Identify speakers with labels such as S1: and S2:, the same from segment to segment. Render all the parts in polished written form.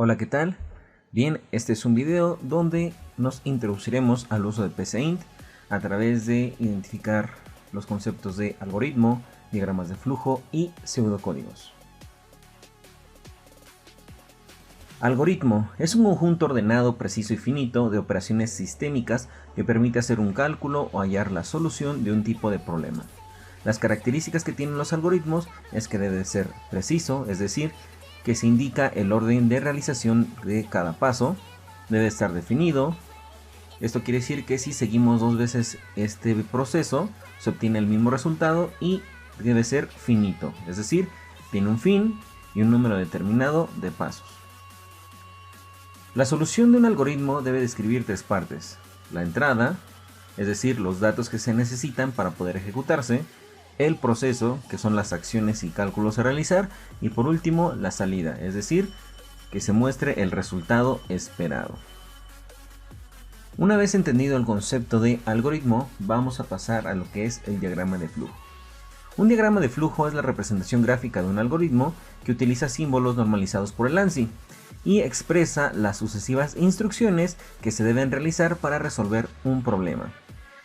S1: Hola, ¿qué tal? Bien, este es un video donde nos introduciremos al uso de PCInt a través de identificar los conceptos de algoritmo, diagramas de flujo y pseudocódigos. Algoritmo es un conjunto ordenado, preciso y finito de operaciones sistémicas que permite hacer un cálculo o hallar la solución de un tipo de problema. Las características que tienen los algoritmos es que debe ser preciso, es decir, que se indica el orden de realización de cada paso, debe estar definido. Esto quiere decir que si seguimos dos veces este proceso se obtiene el mismo resultado, y debe ser finito, es decir, tiene un fin y un número determinado de pasos. La solución de un algoritmo debe describir tres partes: la entrada, es decir, los datos que se necesitan para poder ejecutarse; el proceso, que son las acciones y cálculos a realizar; y por último, la salida, es decir, que se muestre el resultado esperado. Una vez entendido el concepto de algoritmo, vamos a pasar a lo que es el diagrama de flujo. Un diagrama de flujo es la representación gráfica de un algoritmo que utiliza símbolos normalizados por el ANSI y expresa las sucesivas instrucciones que se deben realizar para resolver un problema.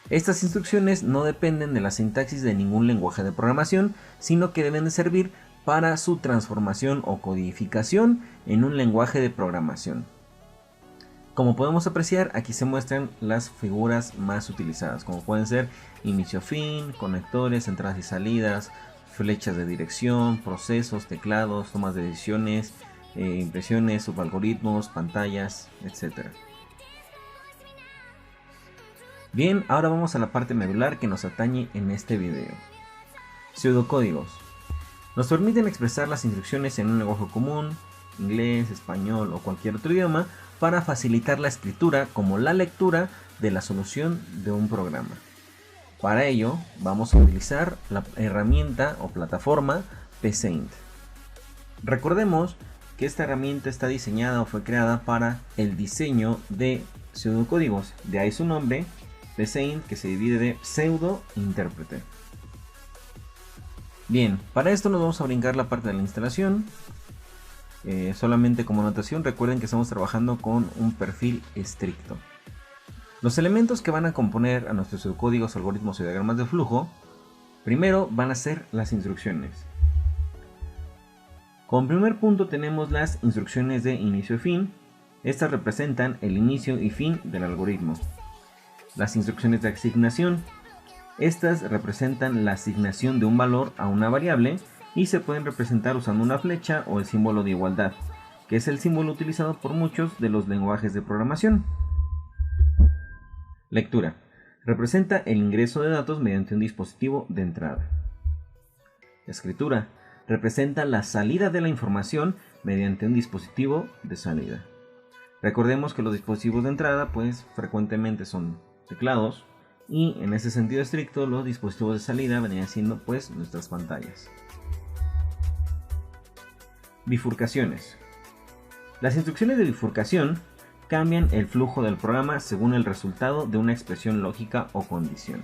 S1: Estas instrucciones no dependen de la sintaxis de ningún lenguaje de programación, sino que deben de servir para su transformación o codificación en un lenguaje de programación. Como podemos apreciar, aquí se muestran las figuras más utilizadas, como pueden ser inicio-fin, conectores, entradas y salidas, flechas de dirección, procesos, teclados, tomas de decisiones, impresiones, subalgoritmos, pantallas, etc. Bien, ahora vamos a la parte medular que nos atañe en este video. Pseudocódigos. Nos permiten expresar las instrucciones en un lenguaje común, inglés, español o cualquier otro idioma, para facilitar la escritura como la lectura de la solución de un programa. Para ello vamos a utilizar la herramienta o plataforma PCInt. Recordemos que esta herramienta está diseñada o fue creada para el diseño de pseudocódigos, de ahí su nombre, PCInt, que se divide de pseudo intérprete. Bien, para esto nos vamos a brincar la parte de la instalación. Solamente como anotación, recuerden que estamos trabajando con un perfil estricto. Los elementos que van a componer a nuestros pseudocódigos, algoritmos y diagramas de flujo, primero van a ser las instrucciones. Como primer punto tenemos las instrucciones de inicio y fin. Estas representan el inicio y fin del algoritmo. Las instrucciones de asignación. Estas representan la asignación de un valor a una variable y se pueden representar usando una flecha o el símbolo de igualdad, que es el símbolo utilizado por muchos de los lenguajes de programación. Lectura. Representa el ingreso de datos mediante un dispositivo de entrada. Escritura. Representa la salida de la información mediante un dispositivo de salida. Recordemos que los dispositivos de entrada pues frecuentemente son teclados, y en ese sentido estricto los dispositivos de salida venían siendo pues nuestras pantallas. Bifurcaciones. Las instrucciones de bifurcación cambian el flujo del programa según el resultado de una expresión lógica o condición.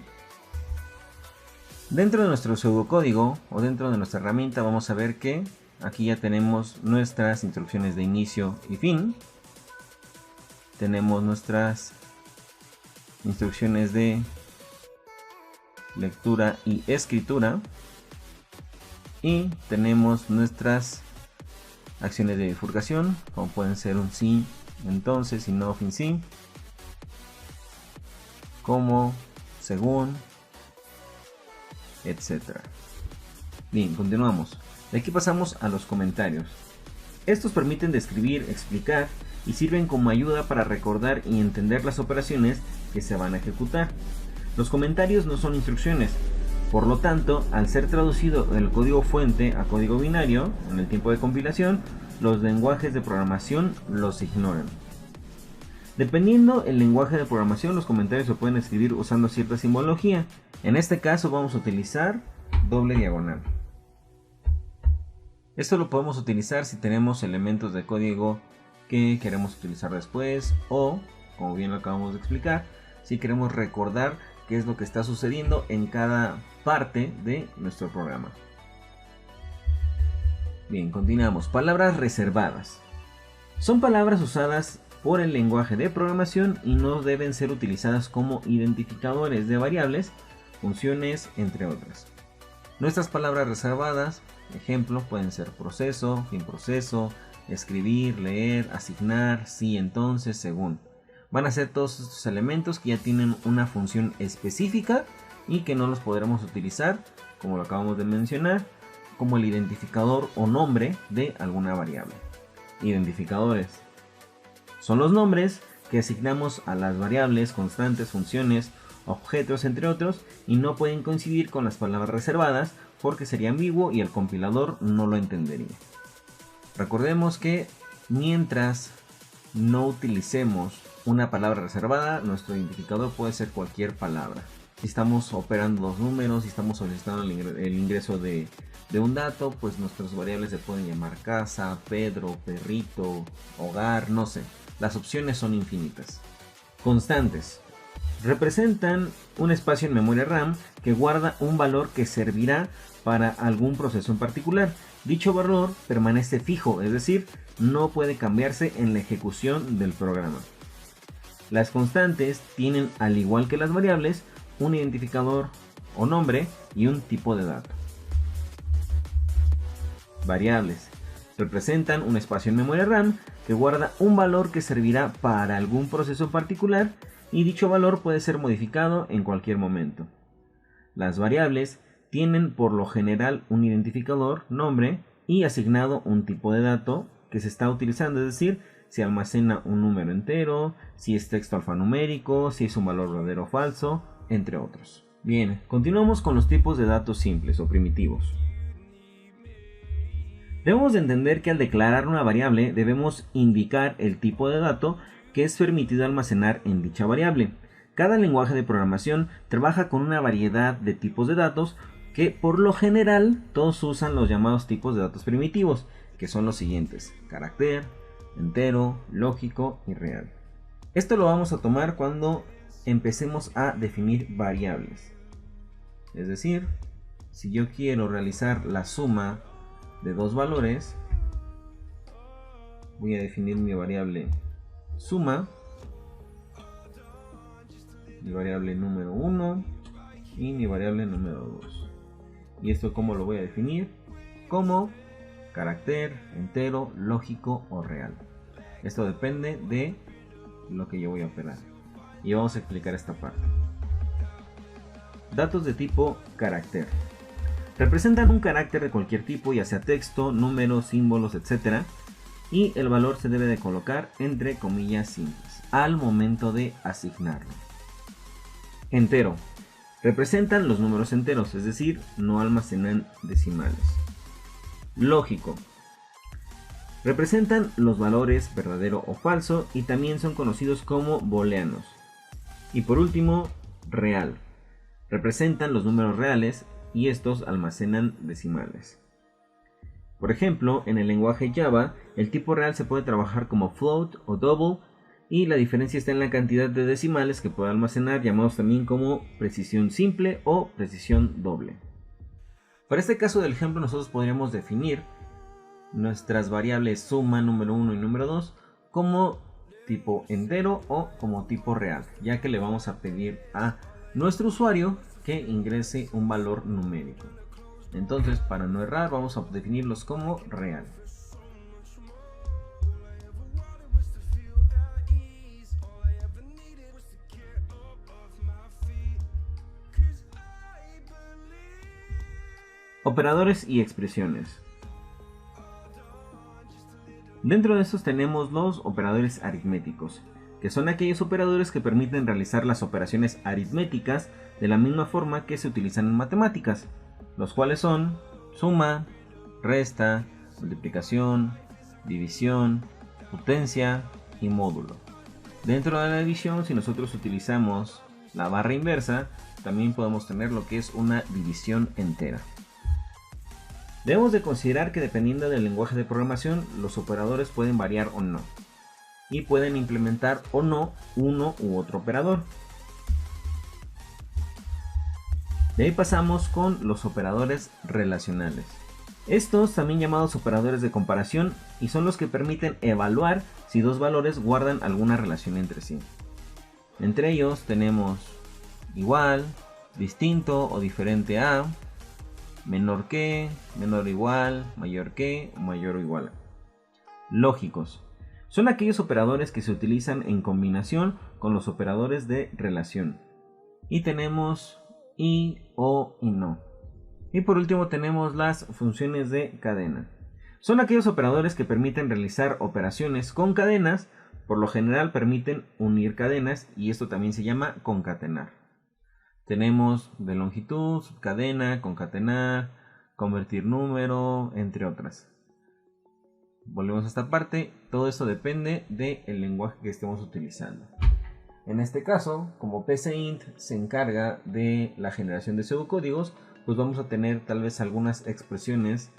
S1: Dentro de nuestro pseudocódigo o dentro de nuestra herramienta vamos a ver que aquí ya tenemos nuestras instrucciones de inicio y fin. Tenemos nuestras instrucciones de lectura y escritura. Y tenemos nuestras acciones de bifurcación, como pueden ser un sí, entonces, y no, fin, sí, como, según, etc. Bien, continuamos. De aquí pasamos a los comentarios. Estos permiten describir, explicar y sirven como ayuda para recordar y entender las operaciones que se van a ejecutar. Los comentarios no son instrucciones, por lo tanto, al ser traducido del código fuente a código binario en el tiempo de compilación, los lenguajes de programación los ignoran. Dependiendo el lenguaje de programación, los comentarios se pueden escribir usando cierta simbología. En este caso vamos a utilizar doble diagonal. Esto lo podemos utilizar si tenemos elementos de código que queremos utilizar después, o, como bien lo acabamos de explicar, si queremos recordar qué es lo que está sucediendo en cada parte de nuestro programa. Bien, continuamos. Palabras reservadas. Son palabras usadas por el lenguaje de programación y no deben ser utilizadas como identificadores de variables, funciones, entre otras. Nuestras palabras reservadas, ejemplo, pueden ser proceso, fin proceso, escribir, leer, asignar, sí, entonces, según. Van a ser todos estos elementos que ya tienen una función específica y que no los podremos utilizar, como lo acabamos de mencionar, como el identificador o nombre de alguna variable. Identificadores son los nombres que asignamos a las variables, constantes, funciones, objetos, entre otros, y no pueden coincidir con las palabras reservadas porque sería ambiguo y el compilador no lo entendería. Recordemos que mientras no utilicemos una palabra reservada, nuestro identificador puede ser cualquier palabra. Si estamos operando dos números, si estamos solicitando el ingreso de un dato, pues nuestras variables se pueden llamar casa, Pedro, perrito, hogar, no sé. Las opciones son infinitas. Constantes. Representan un espacio en memoria RAM que guarda un valor que servirá para algún proceso en particular. Dicho valor permanece fijo, es decir, no puede cambiarse en la ejecución del programa. Las constantes tienen, al igual que las variables, un identificador o nombre y un tipo de dato. Variables. Representan un espacio en memoria RAM que guarda un valor que servirá para algún proceso particular y dicho valor puede ser modificado en cualquier momento. Las variables tienen por lo general un identificador, nombre y asignado un tipo de dato que se está utilizando, es decir, si almacena un número entero, si es texto alfanumérico, si es un valor verdadero o falso, entre otros. Bien, continuamos con los tipos de datos simples o primitivos. Debemos de entender que al declarar una variable debemos indicar el tipo de dato que es permitido almacenar en dicha variable. Cada lenguaje de programación trabaja con una variedad de tipos de datos que por lo general todos usan los llamados tipos de datos primitivos, que son los siguientes: carácter, entero, lógico y real. Esto lo vamos a tomar cuando empecemos a definir variables. Es decir, si yo quiero realizar la suma de dos valores, voy a definir mi variable suma, mi variable número 1 y mi variable número 2. ¿Y esto cómo lo voy a definir? Como carácter, entero, lógico o real. Esto depende de lo que yo voy a operar. Y vamos a explicar esta parte. Datos de tipo carácter. Representan un carácter de cualquier tipo, ya sea texto, números, símbolos, etc. Y el valor se debe de colocar entre comillas simples al momento de asignarlo. Entero. Representan los números enteros, es decir, no almacenan decimales. Lógico. Representan los valores verdadero o falso y también son conocidos como booleanos. Y por último, real. Representan los números reales y estos almacenan decimales. Por ejemplo, en el lenguaje Java, el tipo real se puede trabajar como float o double y la diferencia está en la cantidad de decimales que puede almacenar, llamados también como precisión simple o precisión doble. Para este caso del ejemplo nosotros podríamos definir nuestras variables suma, número 1 y número 2 como tipo entero o como tipo real, ya que le vamos a pedir a nuestro usuario que ingrese un valor numérico. Entonces, para no errar, vamos a definirlos como real. Operadores y expresiones. Dentro de estos tenemos los operadores aritméticos, que son aquellos operadores que permiten realizar las operaciones aritméticas de la misma forma que se utilizan en matemáticas, los cuales son suma, resta, multiplicación, división, potencia y módulo. Dentro de la división, si nosotros utilizamos la barra inversa, también podemos tener lo que es una división entera. Debemos de considerar que dependiendo del lenguaje de programación, los operadores pueden variar o no, y pueden implementar o no uno u otro operador. De ahí pasamos con los operadores relacionales. Estos también llamados operadores de comparación y son los que permiten evaluar si dos valores guardan alguna relación entre sí. Entre ellos tenemos igual, distinto o diferente a, menor que, menor o igual, mayor que o mayor o igual a. Lógicos. Son aquellos operadores que se utilizan en combinación con los operadores de relación. Y tenemos y, o y no. Y por último tenemos las funciones de cadena. Son aquellos operadores que permiten realizar operaciones con cadenas, por lo general permiten unir cadenas y esto también se llama concatenar. Tenemos de longitud, cadena, concatenar, convertir número, entre otras. Volvemos a esta parte, todo esto depende del lenguaje que estemos utilizando. En este caso, como PCInt se encarga de la generación de pseudocódigos, pues vamos a tener tal vez algunas expresiones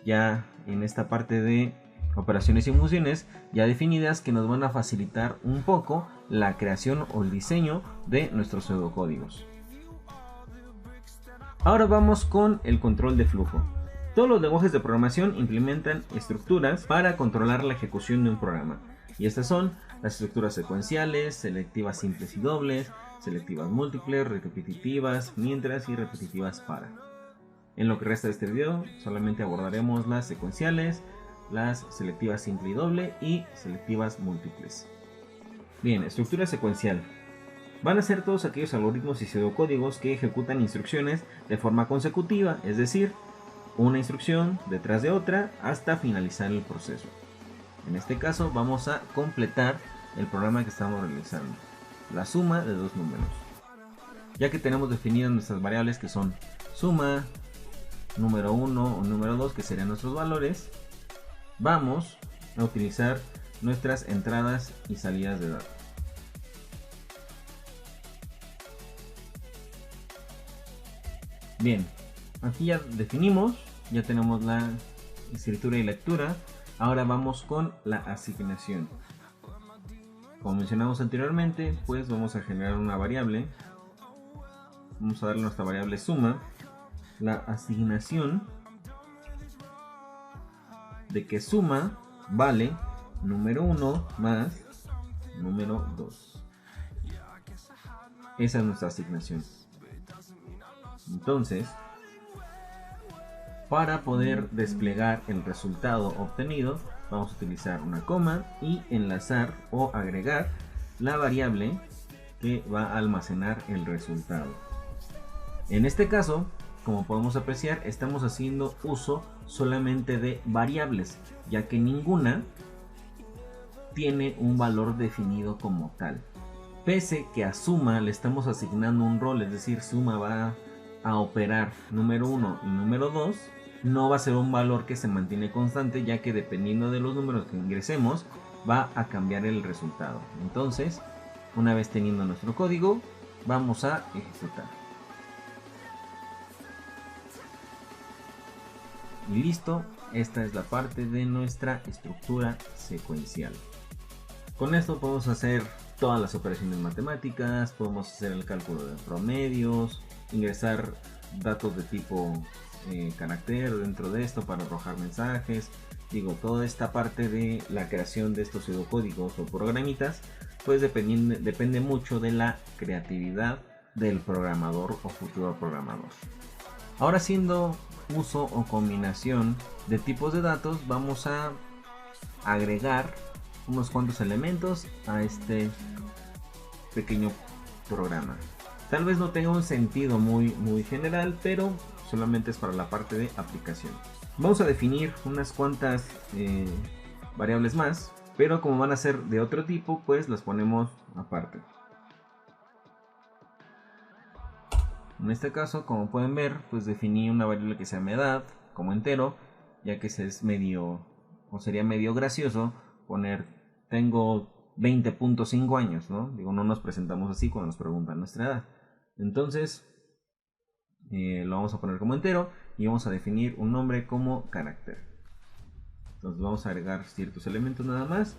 S1: ya en esta parte de operaciones y funciones ya definidas que nos van a facilitar un poco la creación o el diseño de nuestros pseudocódigos. Ahora vamos con el control de flujo. Todos los lenguajes de programación implementan estructuras para controlar la ejecución de un programa. Y estas son las estructuras secuenciales, selectivas simples y dobles, selectivas múltiples, repetitivas, mientras y repetitivas para. En lo que resta de este video solamente abordaremos las secuenciales, las selectivas simple y doble y selectivas múltiples. Bien, estructura secuencial. Van a ser todos aquellos algoritmos y pseudocódigos que ejecutan instrucciones de forma consecutiva, es decir, una instrucción detrás de otra hasta finalizar el proceso. En este caso vamos a completar el programa que estamos realizando, la suma de dos números. Ya que tenemos definidas nuestras variables que son suma, número 1 o número 2 que serían nuestros valores, vamos a utilizar nuestras entradas y salidas de datos. Bien, aquí ya definimos, ya tenemos la escritura y lectura. Ahora vamos con la asignación. Como mencionamos anteriormente, pues vamos a generar una variable. Vamos a darle nuestra variable suma. La asignación de que suma vale número 1 más número 2. Esa es nuestra asignación. Entonces, para poder desplegar el resultado obtenido, vamos a utilizar una coma y enlazar o agregar la variable que va a almacenar el resultado. En este caso, como podemos apreciar, estamos haciendo uso solamente de variables, ya que ninguna tiene un valor definido como tal. Pese que a suma le estamos asignando un rol, es decir, suma va a operar número 1 y número 2, no va a ser un valor que se mantiene constante, ya que dependiendo de los números que ingresemos va a cambiar el resultado. Entonces, una vez teniendo nuestro código, vamos a ejecutar. Y listo, esta es la parte de nuestra estructura secuencial. Con esto podemos hacer todas las operaciones matemáticas, podemos hacer el cálculo de promedios, ingresar datos de tipo carácter dentro de esto para arrojar mensajes. Digo, toda esta parte de la creación de estos pseudocódigos o programitas, pues depende mucho de la creatividad del programador o futuro programador. Ahora, haciendo uso o combinación de tipos de datos, vamos a agregar unos cuantos elementos a este pequeño programa. Tal vez no tenga un sentido muy general, pero solamente es para la parte de aplicación. Vamos a definir unas cuantas variables más, pero como van a ser de otro tipo, pues las ponemos aparte. En este caso, como pueden ver, pues definí una variable que se llama edad como entero, ya que es medio, o sería medio gracioso poner tengo 20.5 años, ¿no? Digo, no nos presentamos así cuando nos preguntan nuestra edad. Entonces, lo vamos a poner como entero y vamos a definir un nombre como carácter. Entonces vamos a agregar ciertos elementos nada más.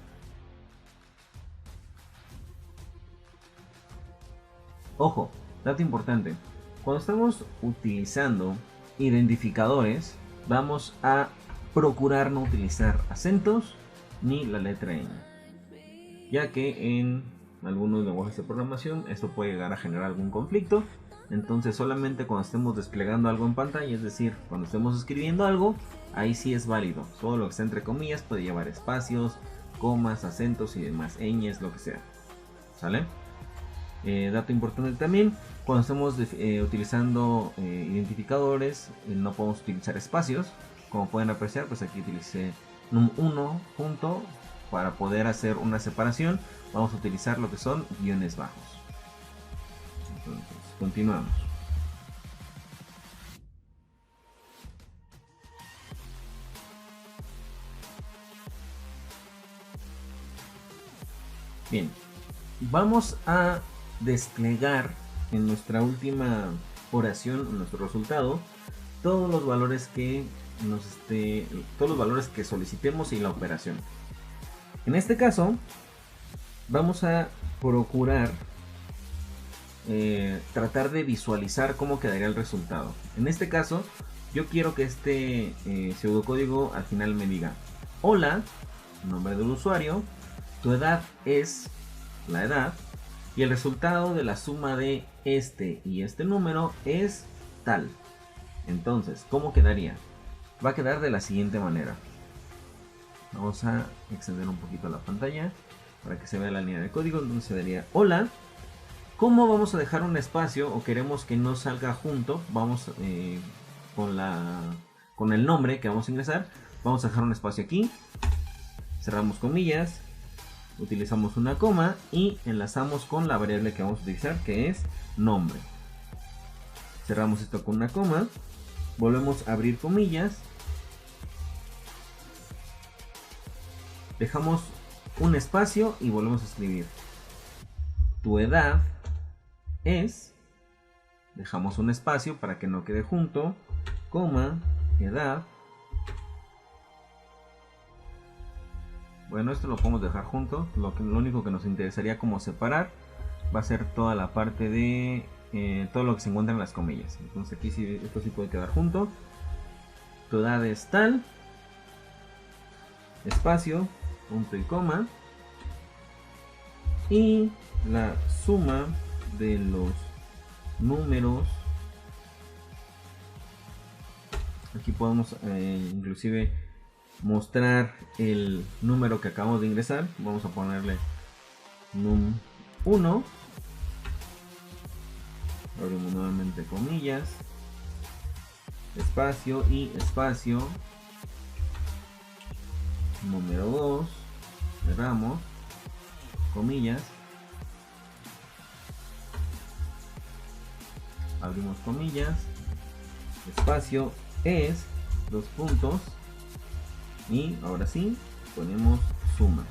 S1: Ojo, dato importante. Cuando estamos utilizando identificadores, vamos a procurar no utilizar acentos ni la letra ñ, ya que en algunos lenguajes de programación esto puede llegar a generar algún conflicto. Entonces solamente cuando estemos desplegando algo en pantalla, es decir, cuando estemos escribiendo algo, ahí sí es válido. Todo lo que está entre comillas puede llevar espacios, comas, acentos y demás, ñes, lo que sea. ¿Sale? Dato importante también, cuando estemos utilizando identificadores, no podemos utilizar espacios. Como pueden apreciar, pues aquí utilicé num1 punto. Para poder hacer una separación, vamos a utilizar lo que son guiones bajos. Entonces, continuamos. Bien, vamos a desplegar en nuestra última oración, en nuestro resultado, todos los valores que solicitemos y la operación. En este caso, vamos a procurar tratar de visualizar cómo quedaría el resultado. En este caso, yo quiero que este pseudocódigo al final me diga: hola, nombre del usuario, tu edad es la edad, y el resultado de la suma de este y este número es tal. Entonces, ¿cómo quedaría? Va a quedar de la siguiente manera. Vamos a extender un poquito la pantalla para que se vea la línea de código. Entonces se daría: hola. ¿Cómo vamos a dejar un espacio o queremos que no salga junto? Vamos con el nombre que vamos a ingresar. Vamos a dejar un espacio aquí. Cerramos comillas. Utilizamos una coma y enlazamos con la variable que vamos a utilizar, que es nombre. Cerramos esto con una coma. Volvemos a abrir comillas. Dejamos un espacio y volvemos a escribir: tu edad es, dejamos un espacio para que no quede junto, coma, edad. Bueno, esto lo podemos dejar junto. Lo único que nos interesaría como separar va a ser toda la parte de todo lo que se encuentra en las comillas. Entonces aquí sí, esto sí puede quedar junto. Tu edad es tal, espacio, punto y coma, y la suma de los números. Aquí podemos inclusive mostrar el número que acabamos de ingresar. Vamos a ponerle num1. Abrimos nuevamente comillas, espacio y espacio, número 2, cerramos comillas, abrimos comillas, espacio es, dos puntos, y ahora sí ponemos suma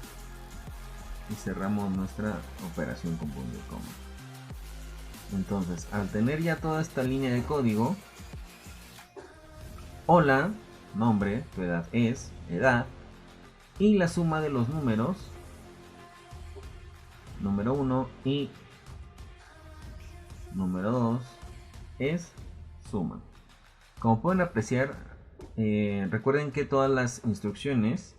S1: y cerramos nuestra operación con punto y coma. Entonces, al tener ya toda esta línea de código, hola, nombre, tu edad es, edad, y la suma de los números, número 1 y número 2 es suma. Como pueden apreciar, recuerden que todas las instrucciones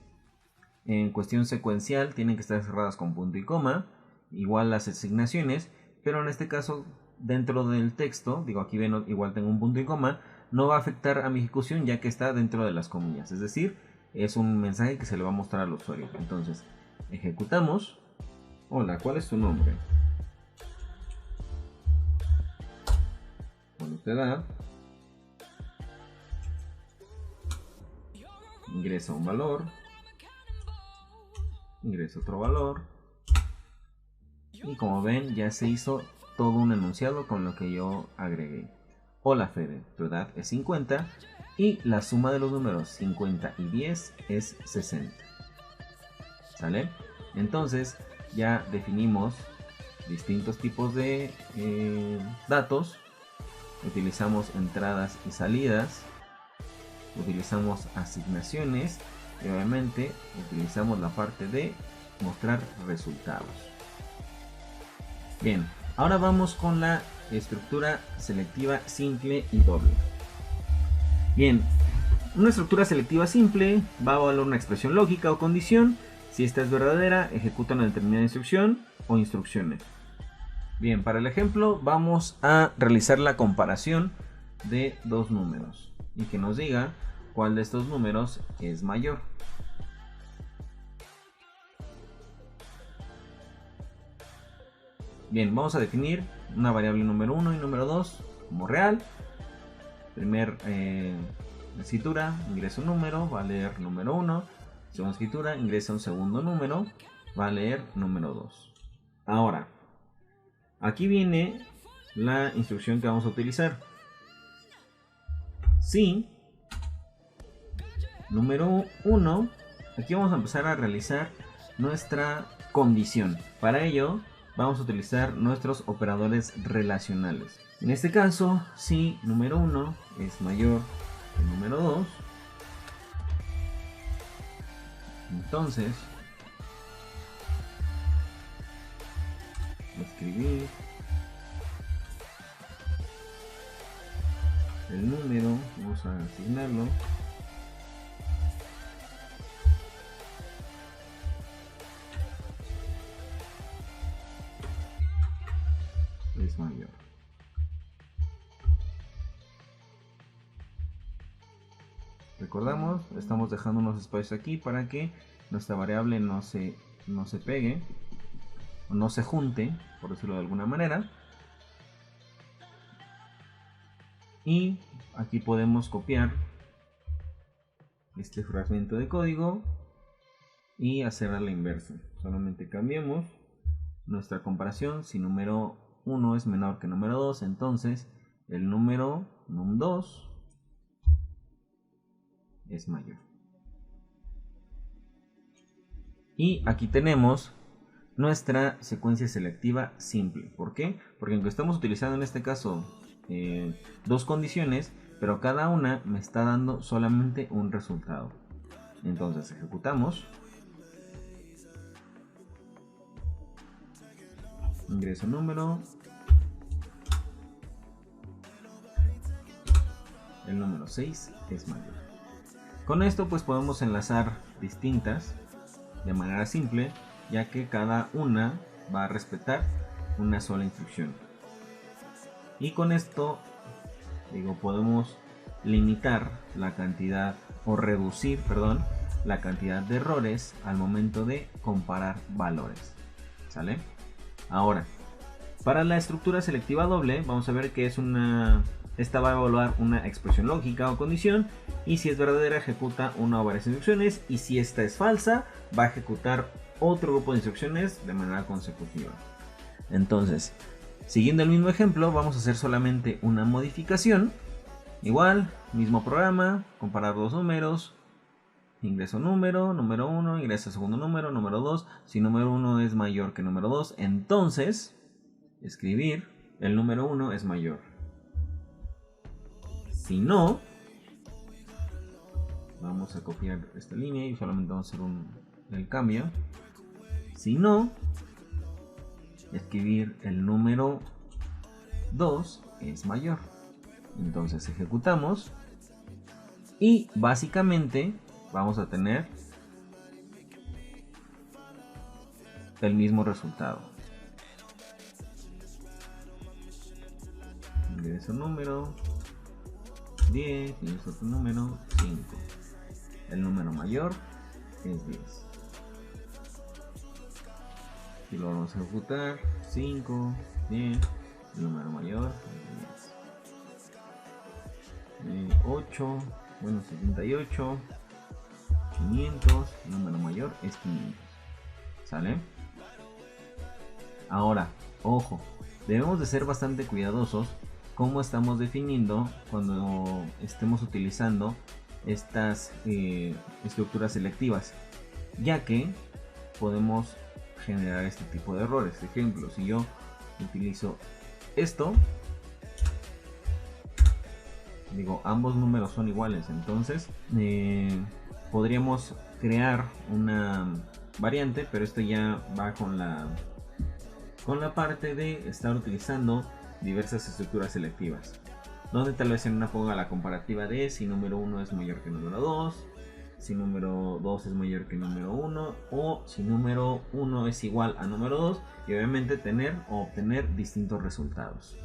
S1: en cuestión secuencial tienen que estar cerradas con punto y coma, igual las asignaciones, pero en este caso dentro del texto, digo, aquí ven, igual tengo un punto y coma, no va a afectar a mi ejecución ya que está dentro de las comillas, es decir, es un mensaje que se le va a mostrar al usuario. Entonces, ejecutamos. Hola, ¿cuál es tu nombre? Bueno, te da. Ingresa un valor. Ingresa otro valor. Y como ven, ya se hizo todo un enunciado con lo que yo agregué. Hola Fede, tu edad es 50 y la suma de los números 50 y 10 es 60. ¿Sale? Entonces ya definimos distintos tipos de datos. Utilizamos entradas y salidas. Utilizamos asignaciones. Y obviamente utilizamos la parte de mostrar resultados. Bien, ahora vamos con la estructura selectiva simple y doble. Bien, Una estructura selectiva simple va a evaluar una expresión lógica o condición. Si esta es verdadera, ejecuta una determinada instrucción o instrucciones. Bien, para el ejemplo vamos a realizar la comparación de dos números y que nos diga cuál de estos números es mayor. Bien, vamos a definir una variable número 1 y número 2 como real. Primer escritura, ingresa un número, va a leer número 1. Segunda escritura, ingresa un segundo número, va a leer número 2. Ahora, aquí viene la instrucción que vamos a utilizar. Si número 1, aquí vamos a empezar a realizar nuestra condición. Para ello vamos a utilizar nuestros operadores relacionales. En este caso, si número 1 es mayor que número 2, entonces escribir el número, vamos a asignarlo es mayor. Recordamos, estamos dejando unos espacios aquí para que nuestra variable no se pegue o no se junte, por decirlo de alguna manera. Y aquí podemos copiar este fragmento de código y hacer a la inversa. Solamente cambiemos nuestra comparación. Si número 1 es menor que número 2, entonces el número num2 es mayor. Y aquí tenemos nuestra secuencia selectiva simple. ¿Por qué? Porque aunque estamos utilizando en este caso dos condiciones, pero cada una me está dando solamente un resultado. Entonces ejecutamos, ingreso número, el número 6 es mayor. Con esto pues podemos enlazar distintas de manera simple, ya que cada una va a respetar una sola instrucción. Y con esto podemos limitar la cantidad o reducir, perdón, la cantidad de errores al momento de comparar valores. ¿Sale? Ahora, para la estructura selectiva doble, vamos a ver que es esta va a evaluar una expresión lógica o condición, y si es verdadera ejecuta una o varias instrucciones, y si esta es falsa va a ejecutar otro grupo de instrucciones de manera consecutiva. Entonces, siguiendo el mismo ejemplo, vamos a hacer solamente una modificación. Igual, mismo programa, comparar dos números, ingreso número 1, ingresa segundo número, número 2. Si número 1 es mayor que número 2, entonces escribir el número 1 es mayor. Si no, vamos a copiar esta línea y solamente vamos a hacer el cambio. Si no, escribir el número 2 es mayor. Entonces ejecutamos y básicamente vamos a tener el mismo resultado. Ingreso número 10, ingreso otro número 5. El número mayor es 10. Y lo vamos a ejecutar. 5, 10, el número mayor es 10. 8, bueno, 78, 500, el número mayor es 500. ¿Sale? Ahora, ojo, debemos de ser bastante cuidadosos cómo estamos definiendo cuando estemos utilizando estas estructuras selectivas, ya que podemos generar este tipo de errores. Por ejemplo, si yo utilizo esto, ambos números son iguales, entonces podríamos crear una variante, pero esto ya va con la parte de estar utilizando diversas estructuras selectivas. donde tal vez en una ponga la comparativa de si número 1 es mayor que número 2, si número 2 es mayor que número 1, o si número 1 es igual a número 2, y obviamente tener o obtener distintos resultados.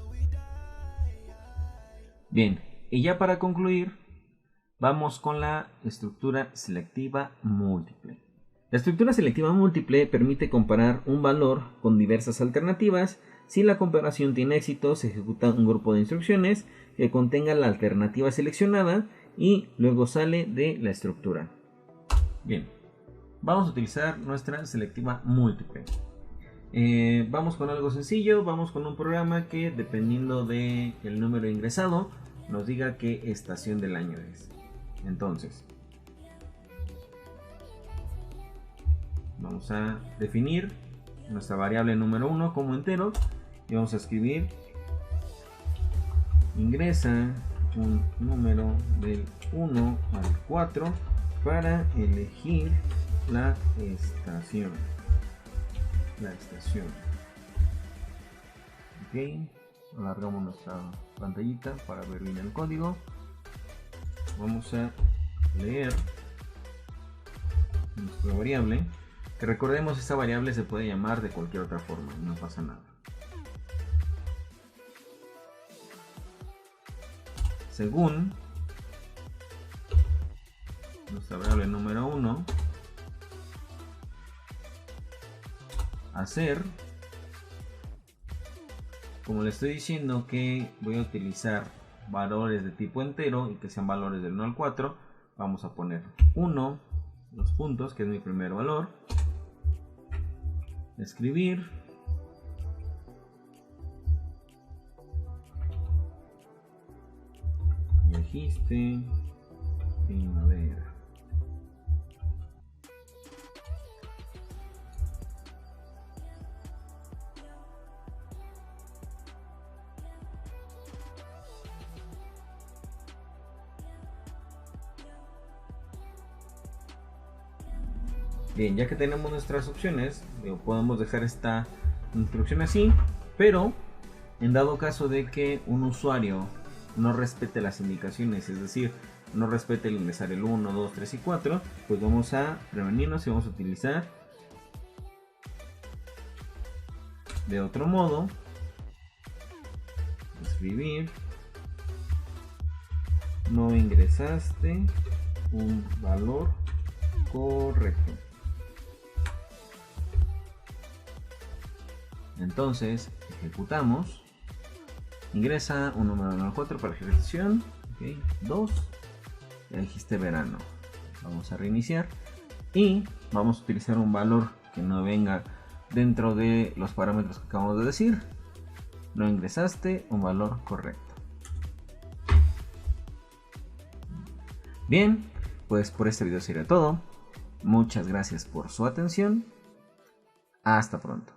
S1: Bien, y ya para concluir, vamos con la estructura selectiva múltiple. La estructura selectiva múltiple permite comparar un valor con diversas alternativas. Si la comparación tiene éxito, se ejecuta un grupo de instrucciones que contenga la alternativa seleccionada y luego sale de la estructura. Bien, vamos a utilizar nuestra selectiva múltiple. Vamos con algo sencillo, vamos con un programa que, dependiendo del número ingresado, nos diga qué estación del año es. Entonces, vamos a definir nuestra variable número 1 como entero y vamos a escribir ingresa un número del 1 al 4 para elegir la estación. Ok, alargamos nuestra pantallita para ver bien el código. Vamos a leer nuestra variable, que recordemos, esta variable se puede llamar de cualquier otra forma, no pasa nada. Según nuestra variable número 1, hacer, como le estoy diciendo que voy a utilizar valores de tipo entero y que sean valores del 1 al 4, vamos a poner 1, los puntos, que es mi primer valor, escribir, elegiste primavera. Bien, ya que tenemos nuestras opciones, podemos dejar esta instrucción así, pero en dado caso de que un usuario no respete las indicaciones, es decir, no respete el ingresar el 1, 2, 3 y 4, pues vamos a prevenirnos y vamos a utilizar de otro modo, escribir no ingresaste un valor correcto. Entonces ejecutamos, ingresa un número 1 al 4 para ejecución, okay, 2, ya dijiste verano. Vamos a reiniciar y vamos a utilizar un valor que no venga dentro de los parámetros que acabamos de decir. No ingresaste un valor correcto. Bien, pues por este video sería todo. Muchas gracias por su atención. Hasta pronto.